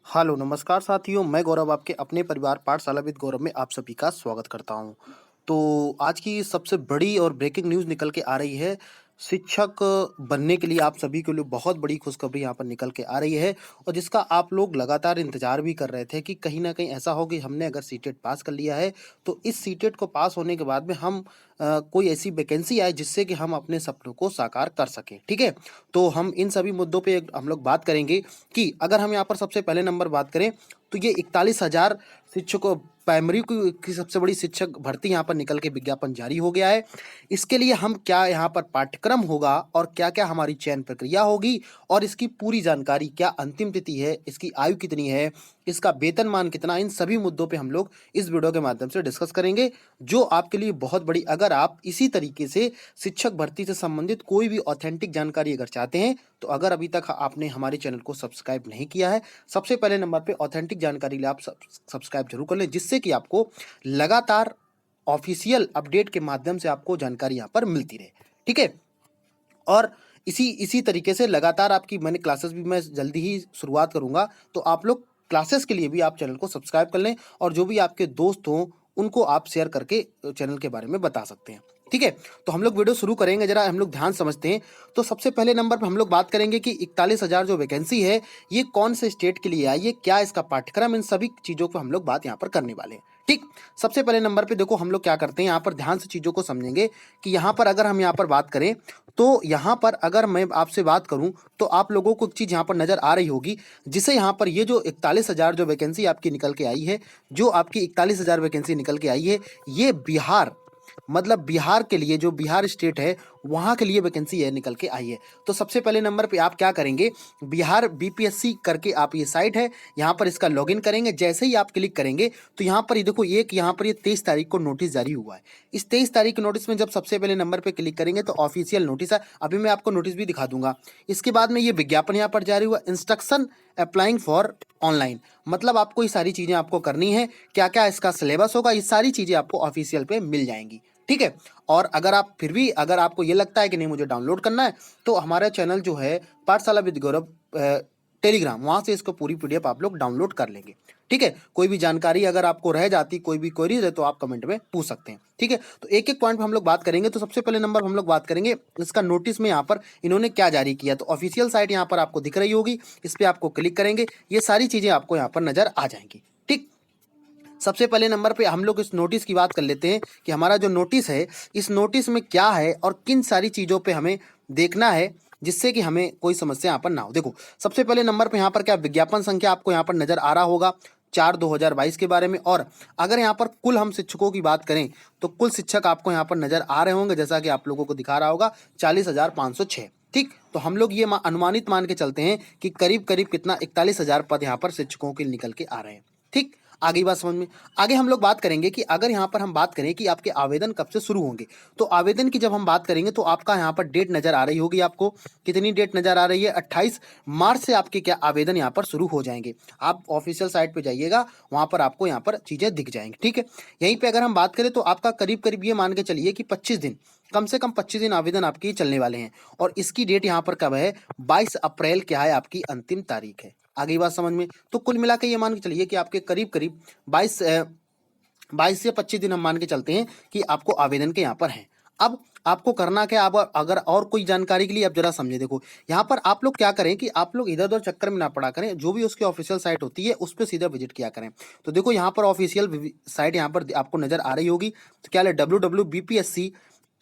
Hello नमस्कार साथियों, मैं गौरव आपके अपने परिवार पाठशाला विद गौरव में आप सभी का स्वागत करता हूँ। तो आज की सबसे बड़ी और ब्रेकिंग न्यूज़ निकल के आ रही है, शिक्षक बनने के लिए आप सभी के लिए बहुत बड़ी खुशखबरी यहाँ पर निकल के आ रही है और जिसका आप लोग लगातार इंतज़ार भी कर रहे थे कि कहीं न कहीं ऐसा हो कि हमने अगर सीटेट पास कर लिया है, तो इस सीटेट को पास होने के बाद में हम कोई ऐसी वैकेंसी आए जिससे कि हम अपने सपनों को साकार कर सकें, ठीक है? तो हम इन सभी मुद्दों पे हम लोग बात करेंगे कि अगर हम यहाँ पर सबसे पहले नंबर बात करें, तो ये 41,000 शिक्षकों प्राइमरी की सबसे बड़ी शिक्षक भर्ती यहाँ पर निकल के विज्ञापन जारी हो गया है। इसके लिए हम क्या यहाँ पर पाठ्यक्रम होगा और क्या-क्या हमारी चयन प्रक्रिया होगी और इसकी पूरी जानकारी, क्या अंतिम तिथि है, इसकी आयु कितनी है, इसका वेतनमान कितना, इन सभी मुद्दों पे हम लोग इस वीडियो के माध्यम से डिस्कस करेंगे, जो आपके लिए बहुत बड़ी अगर आप इसी तरीके से शिक्षक भर्ती से संबंधित कोई भी ऑथेंटिक जानकारी अगर चाहते हैं, तो अगर अभी तक आपने हमारे चैनल को सब्सक्राइब नहीं किया है, सबसे पहले नंबर पे ऑथेंटिक जानकारी के लिए आप सब्सक्राइब जरूर कर लें, जिससे कि आपको लगातार ऑफिशियल अपडेट के माध्यम से आपको जानकारी यहाँ पर मिलती रहे, ठीक है? और इसी इसी तरीके से लगातार आपकी मैंने क्लासेस भी मैं जल्दी ही शुरुआत करूँगा, तो आप लोग क्लासेस के लिए भी आप चैनल को सब्सक्राइब कर लें और जो भी आपके दोस्त हों, उनको आप शेयर करके चैनल के बारे में बता सकते हैं, ठीक है? तो हम लोग वीडियो शुरू करेंगे, ज़रा हम लोग ध्यान समझते हैं। तो सबसे पहले नंबर पे हम लोग बात करेंगे कि 41,000 जो वैकेंसी है, ये कौन से स्टेट के लिए आई है, क्या इसका पाठ्यक्रम, इन सभी चीज़ों पे हम लोग बात यहाँ पर करने वाले हैं, ठीक? सबसे पहले नंबर पे देखो हम लोग क्या करते हैं, यहाँ पर ध्यान से चीज़ों को समझेंगे कि यहाँ पर अगर हम यहाँ पर बात करें, तो यहाँ पर अगर मैं आपसे बात करूँ, तो आप लोगों को एक चीज़ यहाँ पर नज़र आ रही होगी, जिसे यहाँ पर ये जो 41,000 जो वैकेंसी आपकी निकल के आई है, जो आपकी 41,000 वैकेंसी निकल के आई है, ये बिहार मतलब बिहार के लिए, जो बिहार स्टेट है, वहाँ के लिए वैकेंसी है निकल के आई है। तो सबसे पहले नंबर पे आप क्या करेंगे, बिहार बीपीएससी करके आप ये साइट है, यहाँ पर इसका लॉगिन करेंगे। जैसे ही आप क्लिक करेंगे, तो यहाँ पर ये देखो एक यहाँ पर ये 23 तारीख को नोटिस जारी हुआ है। इस 23 तारीख के नोटिस में जब सबसे पहले नंबर पे क्लिक करेंगे, तो ऑफिशियल नोटिस है। अभी मैं आपको नोटिस भी दिखा दूंगा। इसके बाद में ये विज्ञापन यहाँ पर जारी हुआ, इंस्ट्रक्शन अप्लाइंग फॉर ऑनलाइन, मतलब आपको ये सारी चीज़ें आपको करनी है, क्या-क्या इसका सिलेबस होगा, ये सारी चीज़ें आपको ऑफिशियल पे मिल जाएंगी, ठीक है? और अगर आप फिर भी अगर आपको ये लगता है कि नहीं मुझे डाउनलोड करना है, तो हमारा चैनल जो है पाठशाला विद गौरव टेलीग्राम, वहाँ से इसको पूरी पीडीएफ आप लोग डाउनलोड कर लेंगे, ठीक है? कोई भी जानकारी अगर आपको रह जाती, कोई भी क्वेरीज है, तो आप कमेंट में पूछ सकते हैं, ठीक है? तो एक-एक पॉइंट पे हम लोग बात करेंगे। तो सबसे पहले नंबर हम लोग बात करेंगे इसका नोटिस में यहाँ पर इन्होंने क्या जारी किया। तो ऑफिशियल साइट यहाँ पर आपको दिख रही होगी, इस पे आपको क्लिक करेंगे, ये सारी चीज़ें आपको यहाँ पर नज़र आ जाएँगी, ठीक? सबसे पहले नंबर पे हम लोग इस नोटिस की बात कर लेते हैं कि हमारा जो नोटिस है, इस नोटिस में क्या है और किन सारी चीज़ों पे हमें देखना है, जिससे कि हमें कोई समस्या यहाँ पर ना हो। देखो, सबसे पहले नंबर पे यहाँ पर क्या विज्ञापन संख्या आपको यहाँ पर नज़र आ रहा होगा, 4/2022 के बारे में। और अगर यहाँ पर कुल हम शिक्षकों की बात करें, तो कुल शिक्षक आपको यहाँ पर नज़र आ रहे होंगे, जैसा कि आप लोगों को दिखा रहा होगा, 40,506, ठीक? तो हम लोग ये अनुमानित मान के चलते हैं कि करीब-करीब कितना 41,000 पद यहाँ पर शिक्षकों के निकल के आ रहे हैं, ठीक? आगे बात समझ में। आगे हम लोग बात करेंगे कि अगर यहाँ पर हम बात करें कि आपके आवेदन कब से शुरू होंगे, तो आवेदन की जब हम बात करेंगे, तो आपका यहाँ पर डेट नज़र आ रही होगी आपको। कितनी डेट नज़र आ रही है? 28 मार्च से आपके क्या आवेदन यहाँ पर शुरू हो जाएंगे। आप ऑफिशियल साइट पे जाइएगा, वहाँ पर आपको यहाँ पर चीज़ें दिख जाएंगी, ठीक है? यहीं पे अगर हम बात करें, तो आपका करीब-करीब ये मान के चलिए कि 25 दिन, कम से कम 25 दिन आवेदन आपके चलने वाले हैं। और इसकी डेट यहाँ पर कब है? 22 अप्रैल क्या है आपकी अंतिम तारीख है। आ गई बात समझ में? तो कुल मिला के ये मान के चलिए कि आपके करीब-करीब 22 से 25 दिन हम मान के चलते हैं कि आपको आवेदन के यहाँ पर हैं। अब आपको करना क्या, अब अगर और कोई जानकारी के लिए आप जरा समझे, देखो यहाँ पर आप लोग क्या करें कि आप लोग इधर-उधर चक्कर में ना पड़ा करें, जो भी उसकी ऑफिशियल साइट होती है उस पे सीधा विजिट किया करें। तो देखो यहाँ पर ऑफिशियल साइट यहाँ पर आपको नजर आ रही होगी, तो क्या है www.bpsc,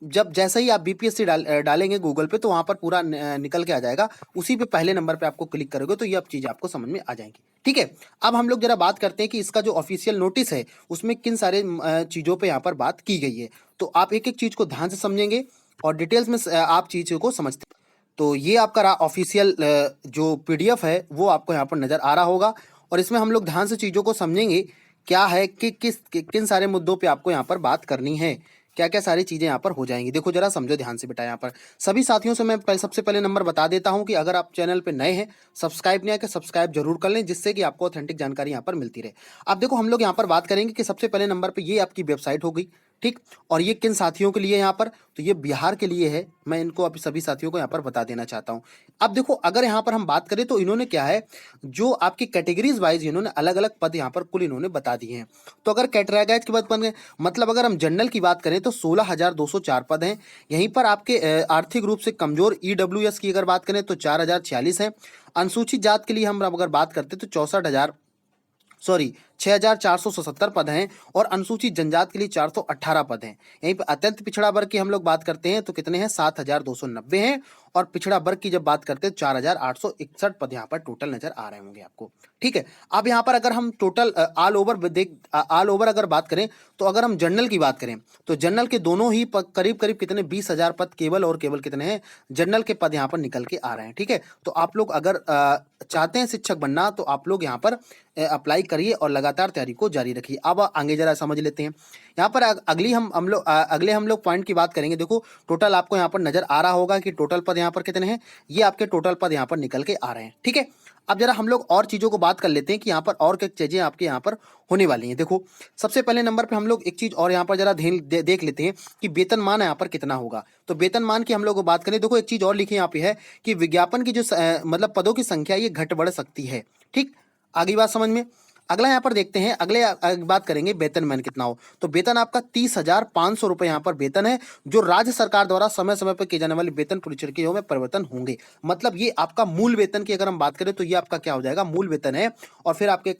जब जैसे ही आप बीपीएससी डालेंगे गूगल पे, तो वहाँ पर पूरा निकल के आ जाएगा। उसी पे पहले नंबर पे आपको क्लिक करोगे, तो ये अब चीज़ आपको समझ में आ जाएंगी, ठीक है? अब हम लोग जरा बात करते हैं कि इसका जो ऑफिशियल नोटिस है, उसमें किन सारे चीज़ों पे यहाँ पर बात की गई है। तो आप एक-एक चीज़ को ध्यान से समझेंगे और डिटेल्स में आप चीज़ों को समझते हैं। तो ये आपका ऑफिशियल जो पीडीएफ है, वो आपको यहाँ पर नज़र आ रहा होगा और इसमें हम लोग ध्यान से चीज़ों को समझेंगे, क्या है कि किन सारे मुद्दों पे आपको यहाँ पर बात करनी है, क्या-क्या सारी चीज़ें यहाँ पर हो जाएँगी। देखो ज़रा समझो ध्यान से बेटा, यहाँ पर सभी साथियों से मैं सबसे पहले नंबर बता देता हूँ कि अगर आप चैनल पे नए हैं, सब्सक्राइब नहीं किया, सब्सक्राइब जरूर कर लें, जिससे कि आपको ऑथेंटिक जानकारी यहाँ पर मिलती रहे। अब देखो हम लोग यहाँ पर बात करेंगे कि सबसे पहले नंबर पे ये आपकी वेबसाइट होगी, ठीक। और ये किन साथियों के लिए यहाँ पर, तो ये बिहार के लिए है। मैं इनको अभी सभी साथियों को यहाँ पर बता देना चाहता हूँ। अब देखो, अगर यहाँ पर हम बात करें तो इन्होंने क्या है, जो आपकी कैटेगरीज वाइज इन्होंने अलग अलग पद यहाँ पर कुल इन्होंने बता दिए हैं। तो अगर कैटेगराइज के बाद बन गए, मतलब अगर हम जनरल की बात करें तो 16,204 पद हैं। यहीं पर आपके आर्थिक रूप से कमजोर ईडब्ल्यूएस की अगर बात करें तो 4,046 है। अनुसूचित जात के लिए हम अगर बात करते तो 6,477 पद हैं। और अनुसूचित जनजाति के लिए 418 पद हैं। यहीं पर अत्यंत पिछड़ा वर्ग की हम लोग बात करते हैं तो कितने हैं, 7,290 हैं। और पिछड़ा वर्ग की जब बात करते हैं 4,861 पद यहाँ पर टोटल नजर आ रहे होंगे आपको। ठीक है। अब यहाँ पर अगर हम टोटल ऑल ओवर अगर बात करें तो अगर हम जनरल की बात करें तो जनरल के दोनों ही करीब करीब कितने 20,000 पद केवल और केवल कितने हैं, जनरल के पद यहाँ पर निकल के आ रहे हैं। ठीक है। तो आप लोग अगर चाहते हैं शिक्षक बनना तो आप लोग यहाँ पर अप्लाई करिए और लगातार तैयारी को जारी रखिए। अब आगे जरा समझ लेते हैं। यहाँ पर अगले हम लोग पॉइंट की बात करेंगे। देखो, टोटल आपको यहाँ पर नजर आ रहा होगा कि टोटल पद यहाँ पर कितने हैं, ये आपके टोटल पद यहाँ पर निकल के आ रहे हैं। ठीक है। अब जरा हम लोग और चीजों को बात कर लेते हैं कि यहाँ पर और क्या चीजें आपके यहाँ पर होने वाली हैं। देखो, सबसे पहले नंबर पे हम लोग एक चीज और यहाँ पर जरा देख लेते हैं कि वेतनमान यहाँ पर कितना होगा। तो वेतनमान की हम लोग बात करें, देखो एक चीज और लिखी यहाँ पे है कि विज्ञापन की जो मतलब पदों की संख्या ये घट बढ़ सकती है। ठीक, आगे बात समझ में। अगला यहाँ पर देखते हैं, बात करेंगे वेतनमान कितना हो। तो वेतन आपका 30,500 रुपए यहाँ पर वेतन है, जो राज्य सरकार द्वारा समय समय पर किए जाने वाले वेतन परिचर्याओं में परिवर्तन होंगे। मतलब ये आपका मूल वेतन की अगर हम बात करें तो ये आपका क्या हो जाएगा, मूल वेतन है। और फिर आपके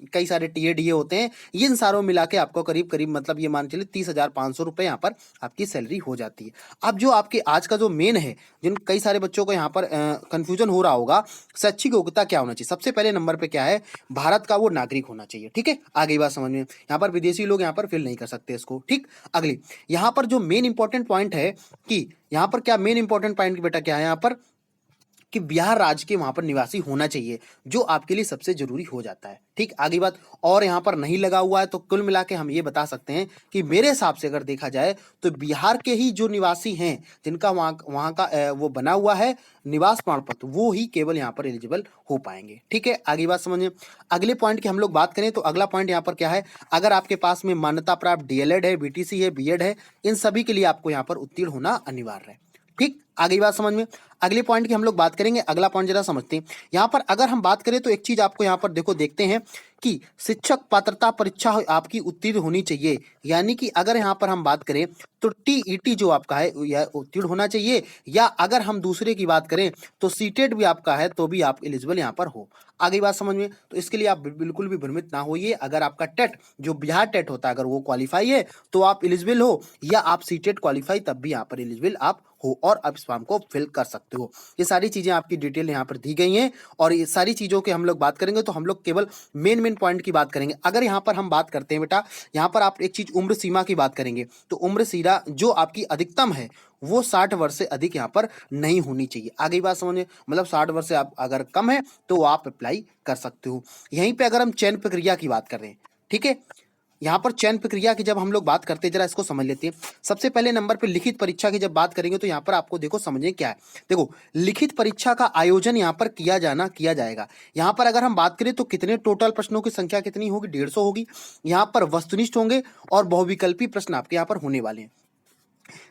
कई सारे टीए डीए होते हैं, ये इन सारों मिला के आपको करीब करीब मतलब ये मान चलिए 30,500 रुपए यहाँ पर आपकी सैलरी हो जाती है। अब जो आपके आज का जो मेन है, जिन कई सारे बच्चों को यहाँ पर कंफ्यूजन हो रहा होगा, शैक्षिक योग्यता क्या होना चाहिए। सबसे पहले नंबर पे क्या है, भारत का वो नागरिक होना चाहिए। ठीक है, आगे बात समझ में। यहाँ पर विदेशी लोग यहाँ पर फिल नहीं कर सकते इसको। ठीक, अगली यहाँ पर जो मेन इंपॉर्टेंट पॉइंट है कि यहाँ पर क्या मेन इंपॉर्टेंट पॉइंट बेटा क्या है यहाँ पर, कि बिहार राज्य के वहां पर निवासी होना चाहिए, जो आपके लिए सबसे जरूरी हो जाता है। ठीक, आगे बात। और यहाँ पर नहीं लगा हुआ है तो कुल मिला के हम ये बता सकते हैं कि मेरे हिसाब से अगर देखा जाए तो बिहार के ही जो निवासी हैं, जिनका वहाँ का वो बना हुआ है निवास प्रमाण पत्र, वो ही केवल यहाँ पर एलिजिबल हो पाएंगे। ठीक है, आगे बात समझिए। अगले पॉइंट की हम लोग बात करें तो अगला पॉइंट यहाँ पर क्या है, अगर आपके पास में मान्यता प्राप्त डीएलएड है, बीटीसी है, बीएड है, इन सभी के लिए आपको यहाँ पर उत्तीर्ण होना अनिवार्य है। ठीक, आगे बात समझ में। अगले पॉइंट की हम लोग बात करेंगे। अगला पॉइंट जरा समझते हैं। यहाँ पर अगर हम बात करें तो एक चीज आपको यहाँ पर देखो देखते हैं कि शिक्षक पात्रता परीक्षा आपकी उत्तीर्ण होनी चाहिए। यानी कि अगर यहाँ पर हम बात करें तो टीईटी जो आपका है यह उत्तीर्ण होना चाहिए, या अगर हम दूसरे की बात करें तो सीटेट भी आपका है तो भी आप एलिजिबल यहाँ पर हो। आगे बात समझ में। तो इसके लिए आप बिल्कुल भी भ्रमित ना होइए। अगर आपका टेट जो बिहार टेट होता है अगर वो क्वालिफाई है तो आप एलिजिबल हो, या आप सीटेट क्वालिफाई तब भी यहाँ पर एलिजिबल आप हो और आप इस फॉर्म को फिल कर सकते हो। ये सारी चीजें आपकी डिटेल यहाँ पर दी गई हैं और ये सारी चीजों के हम लोग बात करेंगे तो हम लोग केवल मेन पॉइंट की बात करेंगे। अगर यहाँ पर हम बात करते हैं बेटा, यहाँ पर आप एक चीज उम्र सीमा की बात करेंगे तो उम्र सीमा जो आपकी अधिकतम है वो 60 वर्ष से अधिक यहाँ पर नहीं होनी चाहिए। आगे बात समझिए, मतलब 60 वर्ष से आप अगर कम है तो आप अप्लाई कर सकते हो। यहीं पे अगर हम चयन प्रक्रिया की बात कर रहे हैं, ठीक है, यहाँ पर चयन प्रक्रिया की जब हम लोग बात करते हैं जरा इसको समझ लेते हैं। सबसे पहले नंबर पे लिखित परीक्षा की जब बात करेंगे तो यहाँ पर आपको देखो समझिए क्या है। देखो, लिखित परीक्षा का आयोजन यहाँ पर किया जाएगा। यहाँ पर अगर हम बात करें तो कितने टोटल प्रश्नों की संख्या कितनी होगी, 150 होगी। यहाँ पर वस्तुनिष्ठ होंगे और बहुविकल्पी प्रश्न आपके यहाँ पर होने वाले हैं,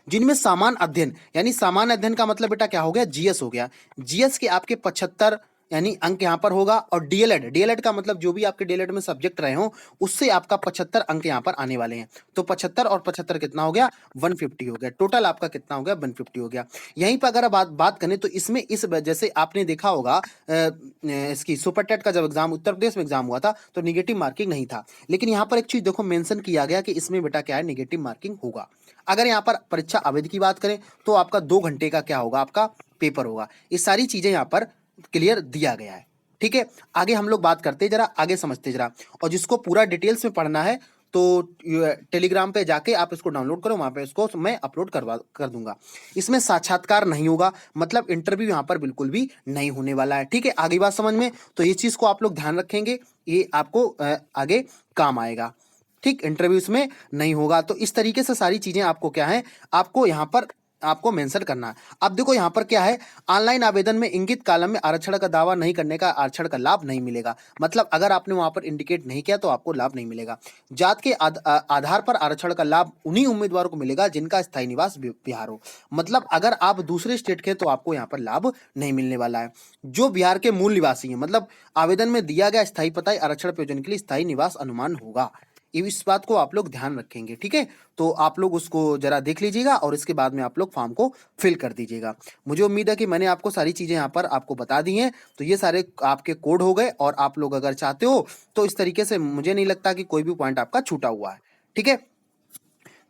जिनमें सामान्य अध्ययन, यानी सामान्य अध्ययन का मतलब बेटा क्या हो गया, जीएस हो गया। जीएस के आपके 75 यानी अंक यहाँ पर होगा। और डीएलएड का मतलब जो भी आपके डीएलएड में सब्जेक्ट रहे हो उससे आपका 75 अंक यहाँ पर आने वाले हैं। तो 75 और 75 कितना हो गया, 150 हो गया। टोटल आपका कितना हो गया, 150 हो गया। यहीं पर अगर बात करें तो इसमें इस जैसे आपने देखा होगा इसकी सुपर टेट का जब एग्जाम उत्तर प्रदेश में एग्जाम हुआ था तो निगेटिव मार्किंग नहीं था, लेकिन यहाँ पर एक चीज देखो मेंशन किया गया कि इसमें बेटा क्या है, निगेटिव मार्किंग होगा। अगर यहाँ पर परीक्षा अवधि की बात करें तो आपका 2 घंटे का क्या होगा, आपका पेपर होगा। ये सारी चीजें यहाँ पर क्लियर दिया गया है। ठीक है, आगे हम लोग बात करते हैं, जरा आगे समझते जरा। और जिसको पूरा डिटेल्स में पढ़ना है तो टेलीग्राम पे जाके आप इसको डाउनलोड करो, वहां पे इसको मैं अपलोड कर दूंगा। इसमें साक्षात्कार नहीं होगा, मतलब इंटरव्यू यहाँ पर बिल्कुल भी नहीं होने वाला है। ठीक है, आगे बात समझ में। तो इस चीज को आप लोग ध्यान रखेंगे, ये आपको आगे काम आएगा। ठीक, इंटरव्यूज में नहीं होगा। तो इस तरीके से सारी चीजें आपको क्या है, आपको यहाँ पर आपको मेंशन करना है। अब देखो यहाँ पर क्या है, ऑनलाइन आवेदन में इंगित कॉलम में आरक्षण का दावा नहीं करने का आरक्षण का लाभ नहीं मिलेगा। मतलब अगर आपने वहां पर इंडिकेट नहीं किया तो आपको लाभ नहीं मिलेगा। जात के आधार पर आरक्षण का लाभ उन्हीं उम्मीदवारों को मिलेगा जिनका स्थायी निवास बिहार हो। मतलब अगर आप दूसरे स्टेट के तो आपको यहाँ पर लाभ नहीं मिलने वाला है। जो बिहार के मूल निवासी हैं, मतलब आवेदन में दिया गया स्थायी पता ही आरक्षण प्रयोजन के लिए स्थायी निवास अनुमान होगा। इस बात को आप लोग ध्यान रखेंगे, ठीक है। तो आप लोग उसको जरा देख लीजिएगा और इसके बाद में आप लोग फॉर्म को फिल कर दीजिएगा। मुझे उम्मीद है कि मैंने आपको सारी चीजें यहाँ पर आपको बता दी हैं। तो ये सारे आपके कोड हो गए और आप लोग अगर चाहते हो तो इस तरीके से मुझे नहीं लगता कि कोई भी पॉइंट आपका छूटा हुआ है, ठीक है।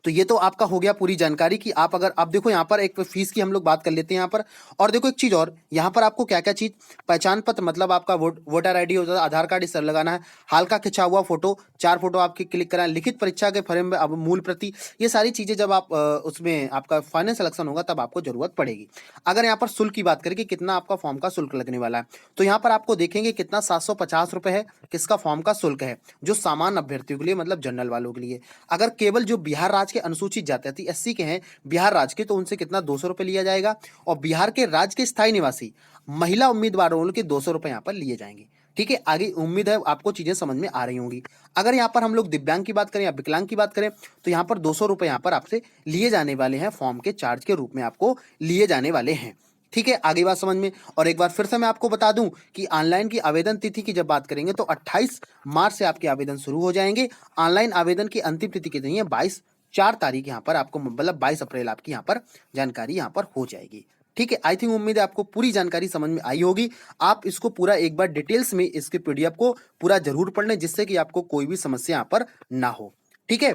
तो ये तो आपका हो गया पूरी जानकारी कि आप अगर आप देखो यहाँ पर एक फीस की हम लोग बात कर लेते हैं यहाँ पर। और देखो एक चीज और, यहाँ पर आपको क्या क्या चीज, पहचान पत्र मतलब आपका वोटर आईडी होता है, आधार कार्ड इस तरह लगाना है, हाल का खिंचा हुआ फोटो, 4 फोटो आपकी क्लिक कराएं, लिखित परीक्षा के फॉर्म में अब मूल प्रति। ये सारी चीजें जब आप उसमें आपका फाइनल सिलेक्शन होगा तब आपको जरूरत पड़ेगी। अगर यहाँ पर शुल्क की बात करें कि कितना आपका फॉर्म का शुल्क लगने वाला है, तो यहाँ पर आपको देखेंगे कितना 750 रुपए है किसका फॉर्म का शुल्क है, जो सामान्य अभ्यर्थियों के लिए मतलब जनरल वालों के लिए। अगर केवल जो बिहार राज्य के अनुसूचित जाति एससी के हैं बिहार राज्य के, तो उनसे कितना 200 रुपए लिया जाएगा। और बिहार के राज्य के स्थायी निवासी महिला उम्मीदवारों के 200 रुपए यहाँ पर लिए जाएंगे, ठीक है। आगे उम्मीद है आपको चीजें समझ में आ रही होंगी। अगर यहाँ पर हम लोग दिव्यांग की बात करें या विकलांग की बात करें तो यहाँ पर 200 रुपए यहाँ पर आपसे लिए जाने वाले हैं, फॉर्म के चार्ज के रूप में आपको लिए जाने वाले हैं, ठीक है। आगे बात समझ में। और एक बार फिर से मैं आपको बता दूं कि ऑनलाइन की आवेदन तिथि की जब बात करेंगे तो 28 मार्च से आपके आवेदन शुरू हो जाएंगे। ऑनलाइन आवेदन की अंतिम तिथि कितनी है, 4 तारीख यहाँ पर आपको मतलब 22 अप्रैल आपकी यहाँ पर जानकारी यहाँ पर हो जाएगी, ठीक है। आई थिंक उम्मीद है आपको पूरी जानकारी समझ में आई होगी। आप इसको पूरा एक बार डिटेल्स में इसके पीडीएफ को पूरा जरूर पढ़ लें जिससे कि आपको कोई भी समस्या यहाँ पर ना हो, ठीक है।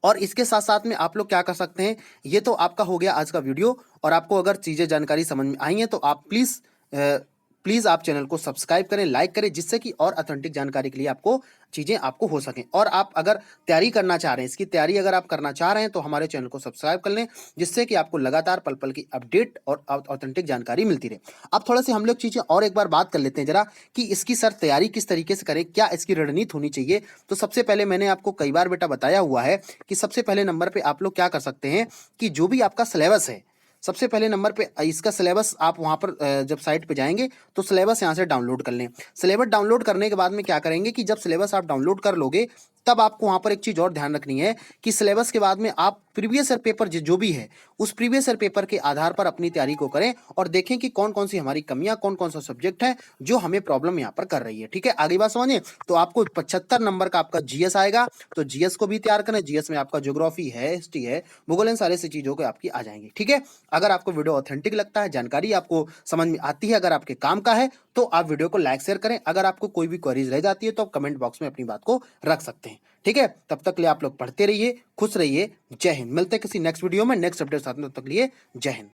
और इसके साथ साथ में आप लोग क्या कर सकते हैं, ये तो आपका हो गया आज का वीडियो। और आपको अगर चीजें जानकारी समझ में आई हैं तो आप प्लीज आप चैनल को सब्सक्राइब करें, लाइक करें, जिससे कि और ऑथेंटिक जानकारी के लिए आपको चीजें आपको हो सकें। और आप अगर तैयारी करना चाह रहे हैं, इसकी तैयारी अगर आप करना चाह रहे हैं तो हमारे चैनल को सब्सक्राइब कर लें, जिससे कि आपको लगातार पल पल की अपडेट और ऑथेंटिक जानकारी मिलती रहे। अब थोड़ा सी हम लोग चीजें और एक बार बात कर लेते हैं जरा कि इसकी सर तैयारी किस तरीके से करें, क्या इसकी रणनीति होनी चाहिए। तो सबसे पहले मैंने आपको कई बार बेटा बताया हुआ है कि सबसे पहले नंबर पे आप लोग क्या कर सकते हैं कि जो भी आपका सिलेबस है, सबसे पहले नंबर पे इसका सिलेबस आप वहां पर जब साइट पे जाएंगे तो सिलेबस यहाँ से डाउनलोड कर लें। सिलेबस डाउनलोड करने के बाद में क्या करेंगे कि जब सिलेबस आप डाउनलोड कर लोगे तब आपको वहां पर एक चीज और ध्यान रखनी है कि सिलेबस के बाद में आप प्रीवियस ईयर पेपर जो भी है उस प्रीवियस ईयर पेपर के आधार पर अपनी तैयारी को करें और देखें कि कौन कौन सी हमारी कमियां, कौन कौन सा सब्जेक्ट है जो हमें प्रॉब्लम यहाँ पर कर रही है, ठीक है। आगे बात समझिए। तो आपको 75 नंबर का आपका जीएस आएगा, तो जीएस को भी तैयार करें। जीएस में आपका ज्योग्राफी है, हिस्ट्री है, भूगोल, इन सारे से चीजों को आपकी आ जाएंगी, ठीक है। अगर आपको वीडियो ऑथेंटिक लगता है, जानकारी आपको समझ में आती है, अगर आपके काम का है, तो आप वीडियो को लाइक शेयर करें। अगर आपको कोई भी क्वेरीज रह जाती है तो आप कमेंट बॉक्स में अपनी बात को रख सकते हैं, ठीक है। तब तक लिए आप लोग पढ़ते रहिए, खुश रहिए, जय हिंद। मिलते हैं किसी नेक्स्ट वीडियो में नेक्स्ट अपडेट साथ में, तब तक लिए जय हिंद।